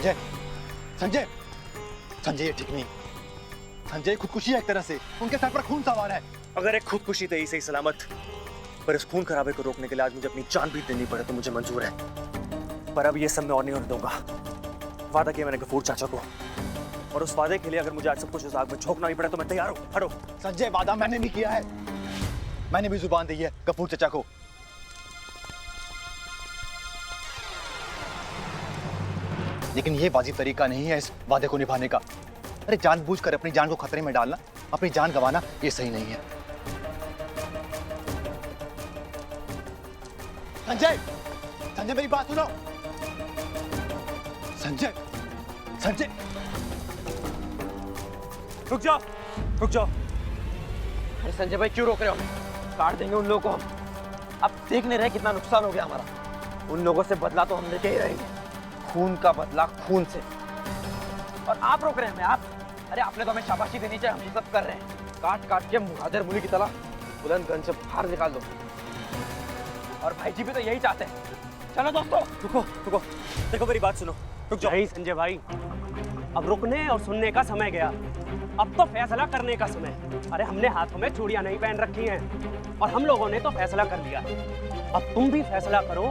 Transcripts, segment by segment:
संजय, संजय, संजय ये ठीक नहीं। संजय खुदकुशी है एक तरह से, उनके सर पर खून सवार है। अगर एक खुदकुशी तो सही सलामत, पर इस खून खराबे को रोकने के लिए आज मुझे अपनी जान भी देनी पड़े तो मुझे मंजूर है। पर अब ये सब मैं और नहीं होने दूंगा। वादा किया मैंने गफूर चाचा को, और उस वादे के लिए अगर मुझे आज सब कुछ उस आग में झोंकना भी पड़े तो मैं तैयार हूँ। हटो। संजय, वादा मैंने भी किया है, मैंने भी जुबान दी है गफूर चाचा को। लेकिन ये वाजिब तरीका नहीं है इस वादे को निभाने का। अरे जानबूझकर अपनी जान को खतरे में डालना, अपनी जान गंवाना, ये सही नहीं है। संजय, संजय मेरी बात सुनो। संजय, संजय, रुक जाओ, रुक जाओ। अरे संजय भाई क्यों रोक रहे हो? काट देंगे उन लोगों को। अब देख नहीं रहे कितना नुकसान हो गया हमारा। उन लोगों से बदला तो हम लेके ही रहेंगे, खून का बदला खून से। और आप रोक रहे हैं? मैं आप? अरे आपने तो हमें शाबाशी देनी चाहिए, हम ये सब कर रहे हैं। काट काट के मुहाजिर मुली की तरह बुलंदगंज से बाहर निकाल दो। और भाई जी भी तो यही चाहते हैं। चलो दोस्तों। रुको, रुको, देखो मेरी बात सुनो। रुक जाओ। नहीं संजय भाई, अब रुकने और सुनने का समय गया, अब तो फैसला करने का समय। अरे हमने हाथों में चूड़ियां नहीं पहन रखी हैं और हम लोगों ने तो फैसला कर लिया। अब तुम भी फैसला करो,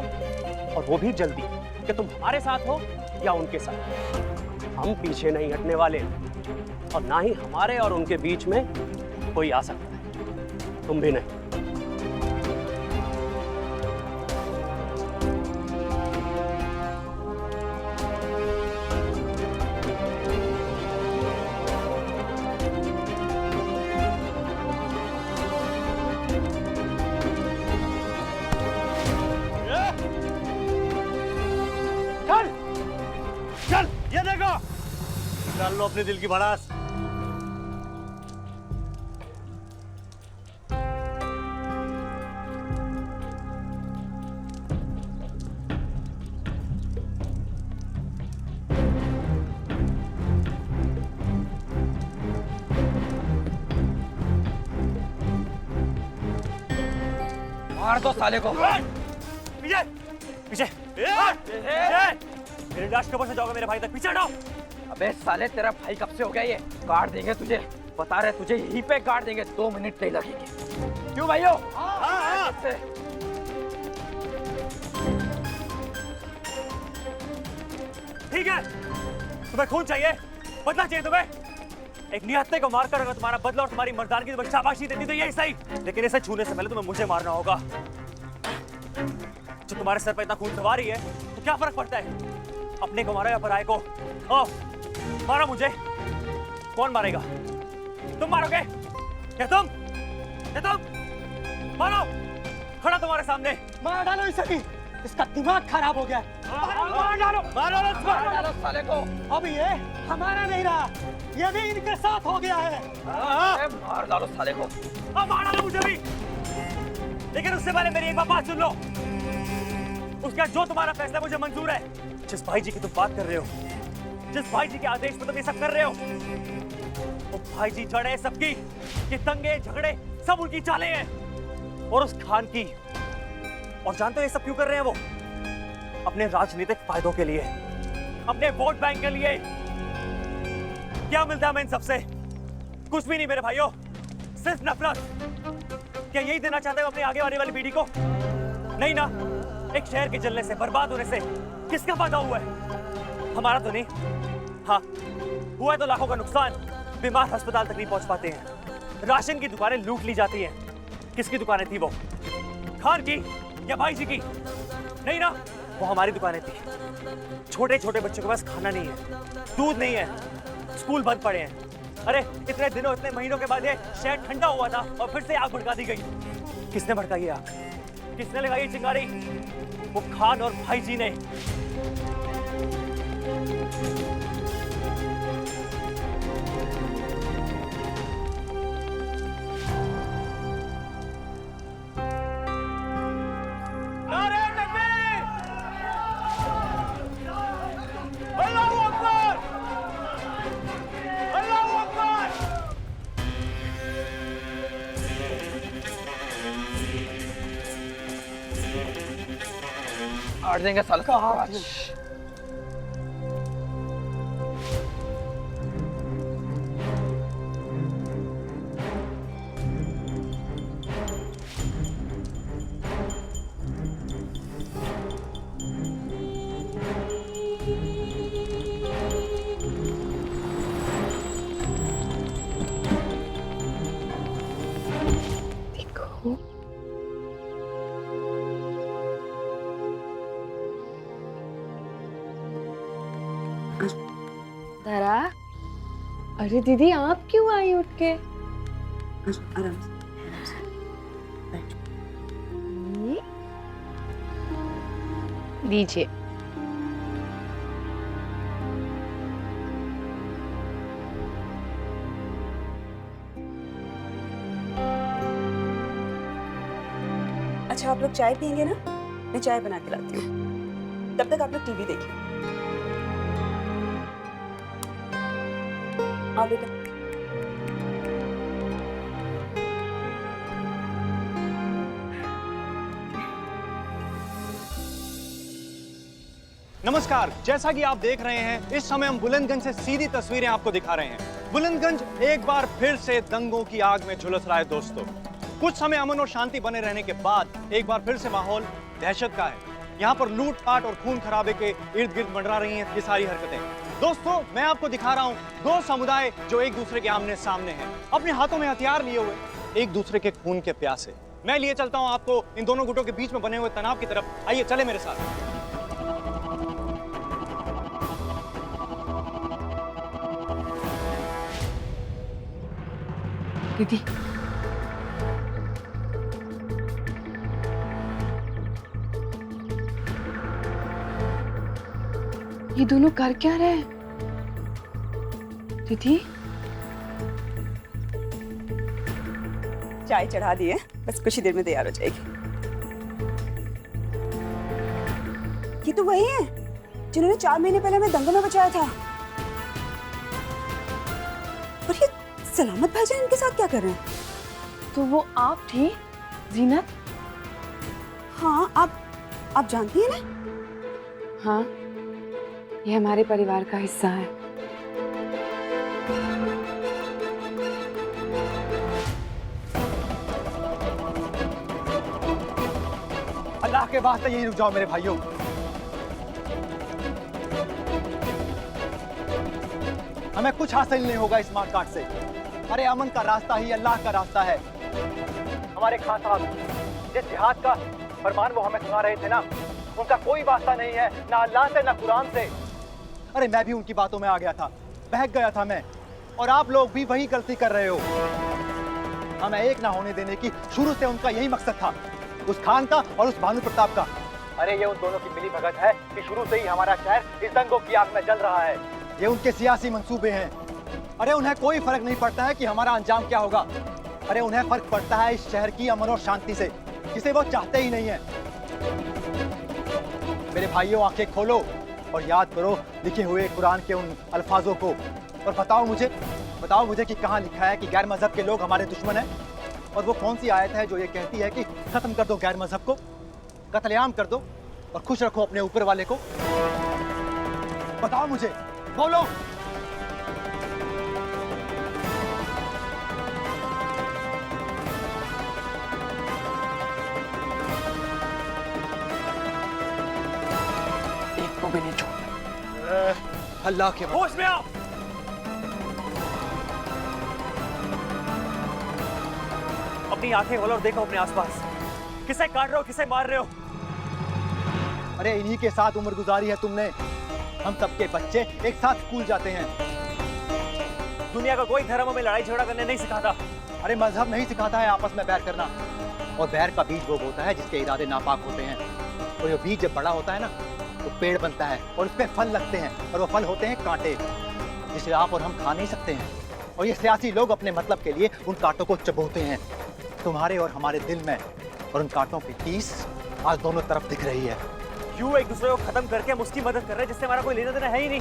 और वो भी जल्दी, कि तुम हमारे साथ हो या उनके साथ। हम पीछे नहीं हटने वाले, और ना ही हमारे और उनके बीच में कोई आ सकता है। तुम भी नहीं। चल, ये देखो, डाल लो अपने दिल की भड़ास। मार दो साले को। पीछे, पीछे, मेरी लाश के ऊपर से जाओगे मेरे भाई तक। पीछे हटाओ। अबे साले, तेरा भाई कब से हो गया ये? काट देंगे तुझे, बता रहे तुझे यहीं पे काट देंगे। 2 मिनट नहीं लगेंगे। क्यों भाइयों? ठीक है, तुम्हें खून चाहिए, बदला चाहिए तुम्हें। एक निहत्थे को मारकर अगर तुम्हारा बदला और तुम्हारी मर्दानगी तुम्हें शाबाशी देती तो यही सही, लेकिन इसे छूने से पहले तुम्हें मुझे मारना होगा। जो तुम्हारे सर पर इतना खून सवार ही है तो क्या फर्क पड़ता है? अपने को मारो या पराये को? आओ, मारो मुझे। कौन मारेगा? तुम मारोगे? क्या तुम? क्या तुम? मारो, खड़ा तुम्हारे सामने। मार डालो इसे भी, इसका दिमाग खराब हो गया। मार डालो, मार डालो साले को। अब ये हमारा नहीं रहा, ये भी इनके साथ हो गया है। मार डालो साले को। मार डालो मुझे भी, लेकिन उससे पहले मेरी एक बात सुन लो। उसका जो तुम्हारा फैसला मुझे मंजूर है। जिस भाई जी की तुम बात कर रहे हो, जिस भाई जी के आदेश पर तुम ये सब कर रहे हो, वो भाई जी जड़ है सबकी। ये दंगे झगड़े सब उनकी चालें हैं, और उस खान की। और जानते हो ये सब क्यों कर रहे हैं वो? अपने राजनीतिक फायदों के लिए, अपने वोट बैंक के लिए। क्या मिलता है हमें इन सबसे? कुछ भी नहीं मेरे भाइयों, सिर्फ नफरत। क्या यही देना चाहते हो अपनी आगे आने वाली पीढ़ी को? नहीं ना। एक शहर के जलने से, बर्बाद होने से किसका फायदा हुआ है? हमारा तो नहीं। हाँ, हुआ है तो लाखों का नुकसान। बीमार अस्पताल तक नहीं पहुंच पाते हैं, राशन की दुकानें लूट ली जाती हैं। किसकी दुकानें थी वो? खान की या भाई जी की? नहीं ना, वो हमारी दुकानें थी। छोटे छोटे बच्चों के पास खाना नहीं है, दूध नहीं है, स्कूल बंद पड़े हैं। अरे इतने दिनों, इतने महीनों के बाद ये शहर ठंडा हुआ था और फिर से आग भड़का दी गई। किसने भड़काई आग? किसने लगाई चिंगारी? वो खान और भाई जी ने। काट देंगे साले को। तारा, अरे दीदी आप क्यों आई उठ के? आराम से बैठ। लीजिए। अच्छा, आप लोग चाय पियेंगे ना? मैं चाय बना के लाती हूँ, तब तक आप लोग टीवी देखिए। आओ बेटा। नमस्कार, जैसा कि आप देख रहे हैं इस समय हम बुलंदगंज से सीधी तस्वीरें आपको दिखा रहे हैं। बुलंदगंज एक बार फिर से दंगों की आग में झुलस रहा है दोस्तों। कुछ समय अमन और शांति बने रहने के बाद एक बार फिर से माहौल दहशत का है। यहाँ पर लूटपाट और खून खराबे के इर्द गिर्द मंडरा रही हैं ये सारी हरकतें। दोस्तों, मैं आपको दिखा रहा हूँ दो समुदाय जो एक दूसरे के आमने सामने हैं, अपने हाथों में हथियार लिए हुए, एक दूसरे के खून के प्यासे। मैं लिए चलता हूँ आपको इन दोनों गुटों के बीच में बने हुए तनाव की तरफ। आइए चले मेरे साथ। दीदी, ये दोनों कर क्या रहे हैं? दीदी, चाय चढ़ा दी है, बस कुछ ही देर में तैयार हो जाएगी। ये तो वही है जिन्होंने 4 महीने पहले हमें दंगों में बचाया था। और ये सलामत भाईजान इनके साथ क्या कर रहे हैं? तो वो आप थी जीनत? हाँ, आप जानती हैं ना? हाँ, ये हमारे परिवार का हिस्सा है। अल्लाह के वास्ते यहीं रुक जाओ मेरे भाइयों। हमें कुछ हासिल नहीं होगा इस मारकाट से। अरे अमन का रास्ता ही अल्लाह का रास्ता है। हमारे खान साहब जिस जिहाद का फरमान वो हमें सुना रहे थे ना, उनका कोई वास्ता नहीं है ना अल्लाह से ना कुरान से। अरे मैं भी उनकी बातों में आ गया था, बहक गया था मैं, और आप लोग भी वही गलती कर रहे हो। हमें एक ना होने देने की शुरू से उनका यही मकसद था, उस खान का और उस भानु प्रताप का। अरे ये उन दोनों की मिली भगत है कि शुरू से ही हमारा शहर इस दंगों की आग में जल रहा है। ये उनके सियासी मंसूबे हैं। अरे उन्हें कोई फर्क नहीं पड़ता है कि हमारा अंजाम क्या होगा। अरे उन्हें फर्क पड़ता है इस शहर की अमन और शांति से, जिसे वो चाहते ही नहीं है। मेरे भाइयों, आंखें खोलो और याद करो लिखे हुए कुरान के उन अल्फाजों को, और बताओ मुझे कि कहाँ लिखा है कि गैर मजहब के लोग हमारे दुश्मन हैं। और वो कौन सी आयत है जो ये कहती है कि खत्म कर दो गैर मजहब को, कत्लेआम कर दो और खुश रखो अपने ऊपर वाले को। बताओ मुझे, बोलो। एक को भी नहीं छोड़ना। अल्लाह के होश में आओ। अपनी आंखें खोलो और देखो अपने आसपास, किसे काट रहे हो, किसे मार रहे हो। अरे इन्हीं के साथ उम्र गुजारी है तुमने। हम सबके बच्चे एक साथ स्कूल जाते हैं। दुनिया का कोई धर्म हमें लड़ाई झगड़ा करने नहीं सिखाता। अरे मजहब नहीं सिखाता है आपस में बैर करना। और बैर का बीज वो होता है जिसके इरादे नापाक होते हैं, और ये बीज जब बड़ा होता है ना तो पेड़ बनता है और उस पे फल लगते हैं, और वो फल होते हैं कांटे, जिसे आप और हम खा नहीं सकते हैं। और ये सियासी लोग अपने मतलब के लिए उन कांटों को चबोते हैं तुम्हारे और हमारे दिल में, और उन कांटों की टीस आज दोनों तरफ दिख रही है। क्यों एक दूसरे को खत्म करके हम उसकी मदद कर रहे हैं जिससे हमारा कोई लेना देना है ही नहीं,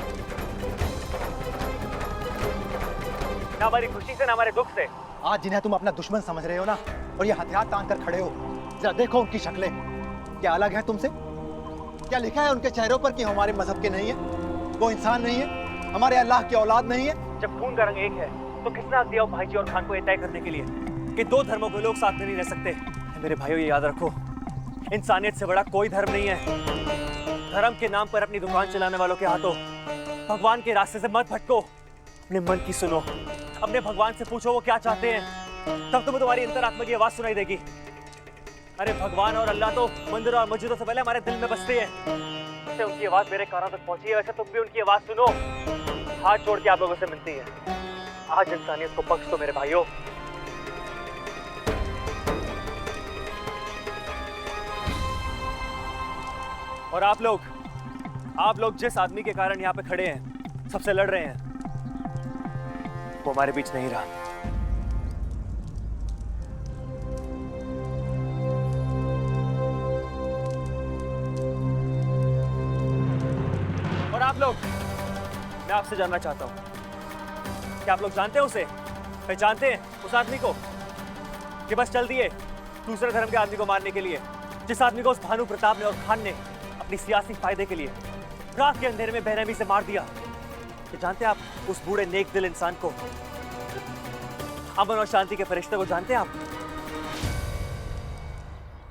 ना हमारी खुशी से ना हमारे दुख से। आज जिन्हें तुम अपना दुश्मन समझ रहे हो ना, और ये हथियार तान कर खड़े हो, जरा देखो उनकी शक्लें क्या अलग है तुमसे। क्या लिखा है उनके चेहरों पर कि हमारे मजहब के नहीं है, वो इंसान नहीं है, हमारे अल्लाह की औलाद नहीं है। जब खून का रंग एक है तो किसने हक दिया भाई जी और खान को ये तय करने के लिए कि दो धर्मों के लोग साथ में नहीं रह सकते। मेरे भाइयों, ये याद रखो, इंसानियत से बड़ा कोई धर्म नहीं है। धर्म के नाम पर अपनी दुकान चलाने वालों के हाथों भगवान के रास्ते से मत भटको। अपने मन की सुनो, अपने भगवान से पूछो वो क्या चाहते हैं, तब तुम्हें तुम्हारी अंतरात्मा की आवाज सुनाई देगी। अरे भगवान और अल्लाह तो मंदिर और मस्जिदों से पहले हमारे दिल में बसते हैं। जैसे उनकी आवाज मेरे कानों तक पहुंची है वैसे तुम भी उनकी आवाज सुनो। हाथ जोड़ के आप लोगों से मिलती है, आज इंसानियत को बख्श दो मेरे भाइयों। और आप लोग जिस आदमी के कारण यहाँ पे खड़े हैं, सबसे लड़ रहे हैं, वो हमारे बीच नहीं रहा। और आप लोग, मैं आपसे जानना चाहता हूं कि आप लोग जानते हैं उसे, पहचानते हैं उस आदमी को कि बस चल दिए दूसरे धर्म के आदमी को मारने के लिए, जिस आदमी को उस भानु प्रताप ने और खान ने अपनी सियासी फायदे के लिए रात के अंधेरे में बेरहमी से मार दिया। कि जानते हैं आप उस बूढ़े नेक दिल इंसान को, अमन और शांति के फरिश्ते को जानते हैं आप,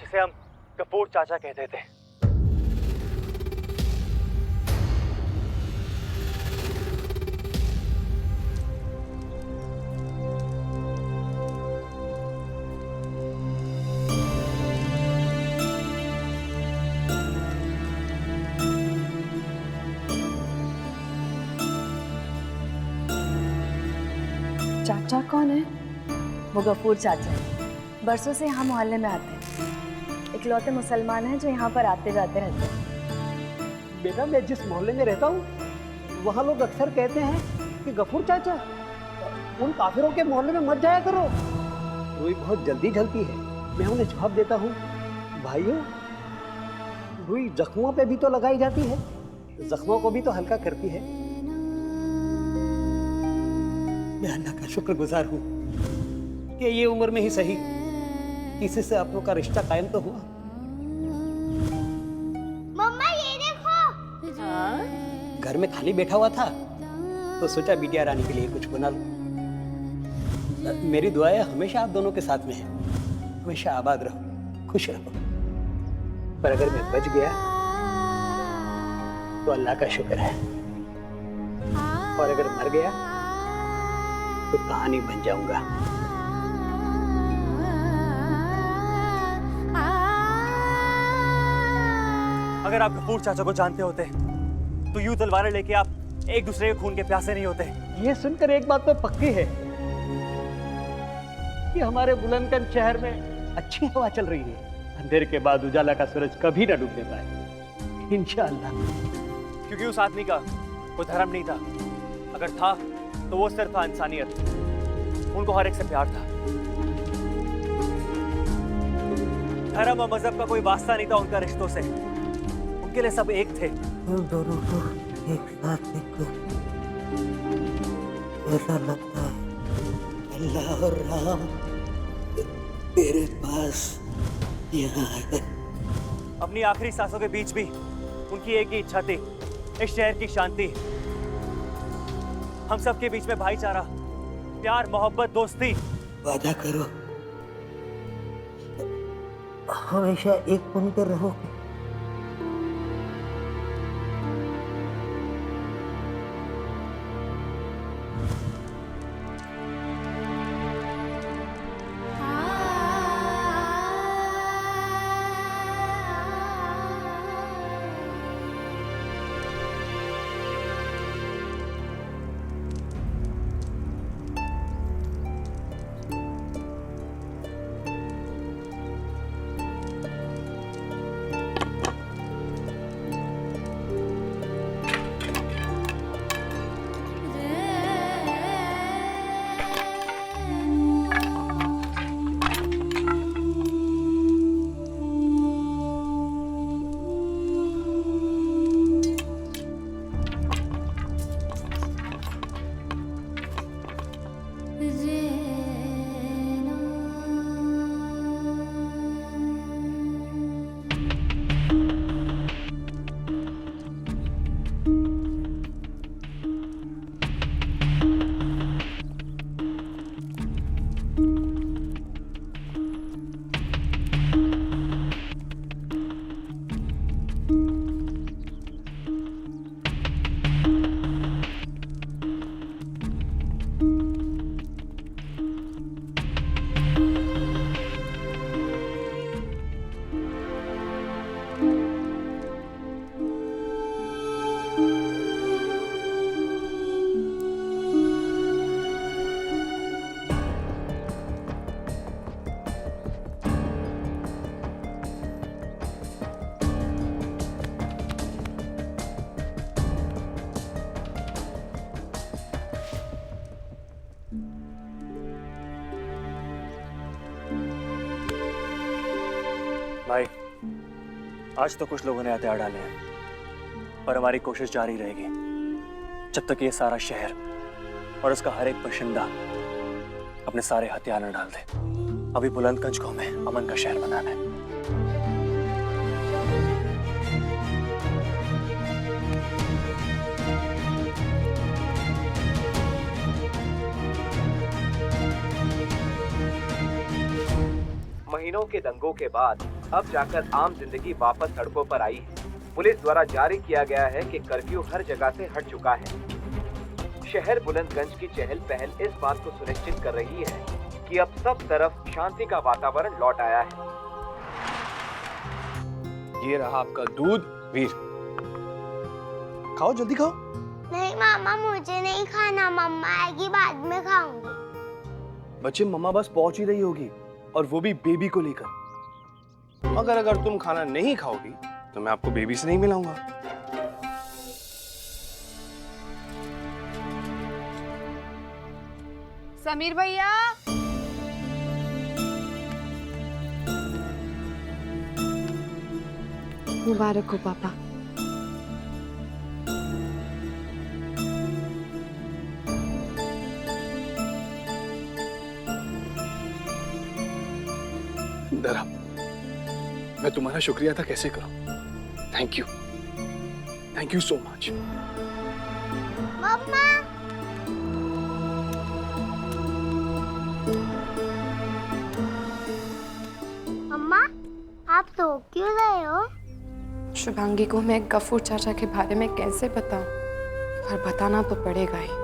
जिसे हम कपूर चाचा कहते थे। चाचा कौन है? वो गफूर चाचा है। बरसों से यहाँ मोहल्ले में आते हैं। इकलौते मुसलमान हैं जो यहाँ पर आते जाते रहते हैं। बेटा, मैं जिस मोहल्ले में रहता हूँ वहाँ लोग अक्सर कहते हैं कि गफूर चाचा, उन काफिरों के मोहल्ले में मत जाया करो, रुई बहुत जल्दी जलती है। मैं उन्हें जवाब देता हूँ, भाइयों, रुई जख्मों पे भी तो लगाई जाती है, जख्मों को भी तो हल्का करती है। मैं अल्लाह का शुक्रगुजार हूँ कि ये उम्र में ही सही किसी से अपनों का रिश्ता कायम तो हुआ। मम्मा ये देखो। हाँ? घर में खाली बैठा हुआ था तो सोचा बिटिया रानी के लिए कुछ बना लूं। मेरी दुआएं हमेशा आप दोनों के साथ में है, हमेशा आबाद रहो, खुश रहो। पर अगर मैं बच गया तो अल्लाह का शुक्र है, और अगर मर गया तो कहानी बन जाऊंगा। अगर आप गफूर चाचा को जानते होते तो यूं तलवारें लेके आप एक दूसरे के खून के प्यासे नहीं होते। ये सुनकर एक बात तो पक्की है कि हमारे बुलंदशहर शहर में अच्छी हवा चल रही है। अंधेरे के बाद उजाला का सूरज कभी ना डूबने पाए, इंशाअल्लाह। क्योंकि उस आदमी का कोई धर्म नहीं था, अगर था तो वो सिर्फ था इंसानियत। उनको हर एक से प्यार था। धर्म और मजहब का कोई वास्ता नहीं था उनका रिश्तों से, उनके लिए सब एक थे। दोनों को एक साथ देखो, ऐसा लगता है अल्लाह और राम तेरे पास यहाँ है। अपनी आखिरी सांसों के बीच भी उनकी एक ही इच्छा थी, इस शहर की शांति, हम सबके बीच में भाईचारा, प्यार, मोहब्बत, दोस्ती। वादा करो हमेशा एक बनकर रहोगे। भाई, आज तो कुछ लोगों ने हथियार डाले हैं, पर हमारी कोशिश जारी रहेगी जब तक ये सारा शहर और उसका हर एक बाशिंदा अपने सारे हथियार न डाल दे। अभी बुलंदगंज को हमें अमन का शहर बनाना है। महीनों के दंगों के बाद अब जाकर आम जिंदगी वापस सड़कों पर आई है। पुलिस द्वारा जारी किया गया है कि कर्फ्यू हर जगह से हट चुका है। शहर बुलंदगंज की चहल पहल इस बात को सुनिश्चित कर रही है कि अब सब तरफ शांति का वातावरण लौट आया है। ये रहा आपका दूध, वीर। खाओ, जल्दी खाओ। नहीं मामा, मुझे नहीं खाना, मम्मा आएगी बाद में खाऊंगी। बच्चे, मम्मा बस पहुंच ही रही होगी, और वो भी बेबी को लेकर। मगर अगर तुम खाना नहीं खाओगी तो मैं आपको बेबी से नहीं मिलाऊंगा। समीर भैया, मुबारक हो पापा। दरा, मैं तुम्हारा शुक्रिया था कैसे करूं? Thank you so much. मम्मा, मम्मा आप तो क्यों रहे हो? शुभांगी को मैं गफूर चाचा के बारे में कैसे बताऊं, पर बताना तो पड़ेगा ही।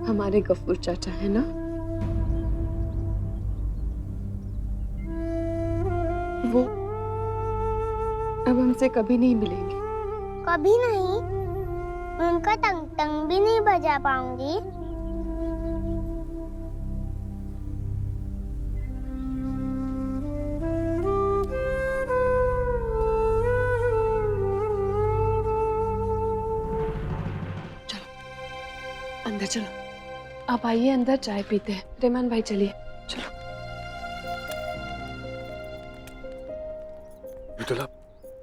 हमारे गफूर चाचा है ना, वो अब हमसे कभी नहीं मिलेंगे। कभी नहीं? उनका टंग टंग भी नहीं बजा पाऊंगी। चलो अंदर चलो, आप आइए अंदर, चाय पीते हैं। रेमान भाई चलिए, चलो। विदुला,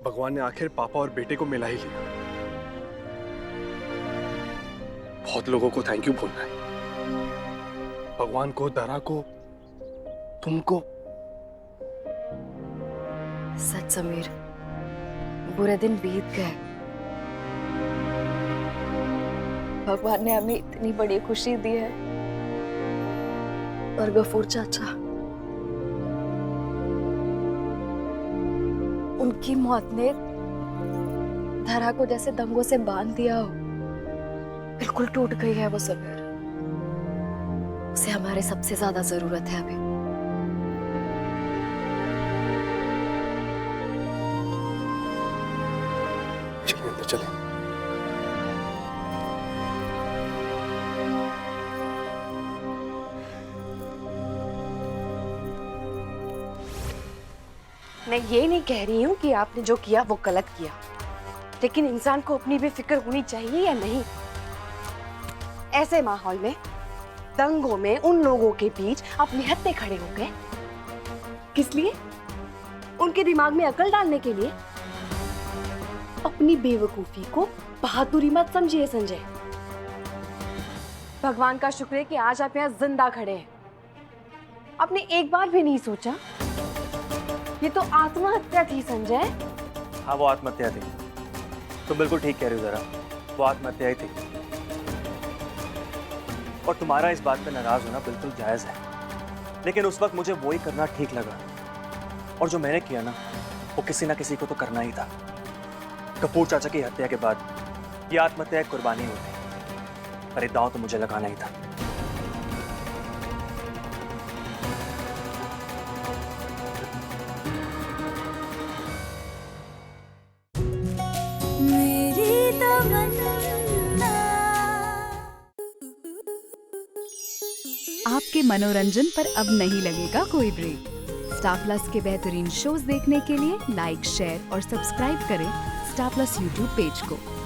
भगवान ने आखिर पापा और बेटे को मिला ही लिया। बहुत लोगों को थैंक यू बोलना है, भगवान को, दरा को, तुमको। सच समीर, बुरे दिन बीत गए। भगवान ने हमें इतनी बड़ी खुशी दी है, और गफूर चाचा, उनकी मौत ने धरा को जैसे दंगों से बांध दिया हो। बिल्कुल टूट गई है वो समीर। उसे हमारे सबसे ज्यादा जरूरत है अभी। चलिए अंदर चलें। मैं ये नहीं कह रही हूँ कि आपने जो किया वो गलत किया, लेकिन इंसान को अपनी भी फिक्र होनी चाहिए या नहीं? ऐसे माहौल में, दंगों में, उन लोगों के बीच आप निहत्थे खड़े हो गए। किस लिए? उनके दिमाग में अकल डालने के लिए? अपनी बेवकूफी को बहादुरी मत समझिए संजय। भगवान का शुक्र है कि आज आप यहाँ जिंदा खड़े हैं। आपने एक बार भी नहीं सोचा? ये तो आत्महत्या थी संजय। हाँ, वो आत्महत्या थी। तुम बिल्कुल ठीक कह रही हो जरा, वो आत्महत्या ही थी। और तुम्हारा इस बात पे नाराज होना बिल्कुल जायज है, लेकिन उस वक्त मुझे वो ही करना ठीक लगा। और जो मैंने किया ना, वो किसी ना किसी को तो करना ही था। कपूर चाचा की हत्या के बाद ये आत्महत्या एक कुर्बानी होती, पर ये दांव तो मुझे लगाना ही था। आपके मनोरंजन पर अब नहीं लगेगा कोई ब्रेक। स्टार प्लस के बेहतरीन शोज देखने के लिए लाइक, शेयर और सब्सक्राइब करें स्टार प्लस यूट्यूब पेज को।